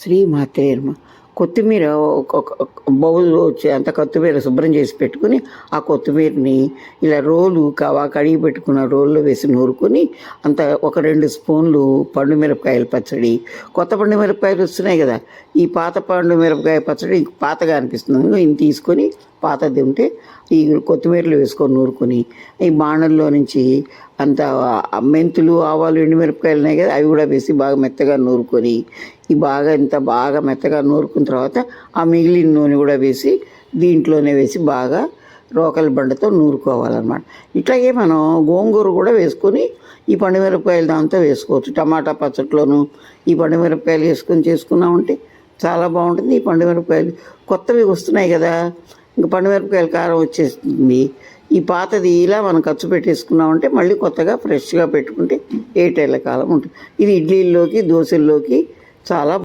శ్రీమాత్రే నమః. కొత్తిమీర ఒక బౌల్‌లో అంత కొత్తిమీర శుభ్రం చేసి పెట్టుకొని, ఆ కొత్తిమీరని ఇలా కడిగి పెట్టుకున్న రోల్లో వేసి నూరుకొని, ఒక 2 స్పూన్లు పండు మిరపకాయల పచ్చడి. కొత్త పండు మిరపకాయలు వస్తున్నాయి కదా! ఈ పాత పండు మిరపకాయ పచ్చడి పాతగా అనిపిస్తుంది. ఇన్ని తీసుకొని పాతది ఉంటే ఈ కొత్తిమీరలో వేసుకొని నూరుకొని, ఈ బాణల్లో నుంచి మెంతులు, ఆవాలు, ఎండుమిరపకాయలు ఉన్నాయి కదా! అవి కూడా వేసి బాగా మెత్తగా నూరుకొని, బాగా మెత్తగా నూరుకున్న తర్వాత ఆ మిగిలిన నూనె కూడా వేసి దీంట్లోనే వేసి బాగా రోకలి బండతో నూరుకోవాలన్నమాట. ఇట్లాగే మనం గోంగూర కూడా వేసుకొని ఈ పండుమిరపకాయలు దాంతో వేసుకోవచ్చు. టమాటా పచ్చట్లోనూ ఈ పండుమిరపకాయలు వేసుకొని చేసుకున్నామంటే చాలా బాగుంటుంది. ఈ పండుమిరపకాయలు కొత్తవి వస్తున్నాయి కదా, ఇంకా పండుమిరపకాయల కారం వచ్చేస్తుంది. ఈ పాతది ఇలా మనం ఖర్చు పెట్టేసుకున్నామంటే మళ్ళీ కొత్తగా ఫ్రెష్గా పెట్టుకుంటే 7 ఏళ్ల కాలం ఉంటుంది. ఇది ఇడ్లీల్లోకి, దోశల్లోకి చాలా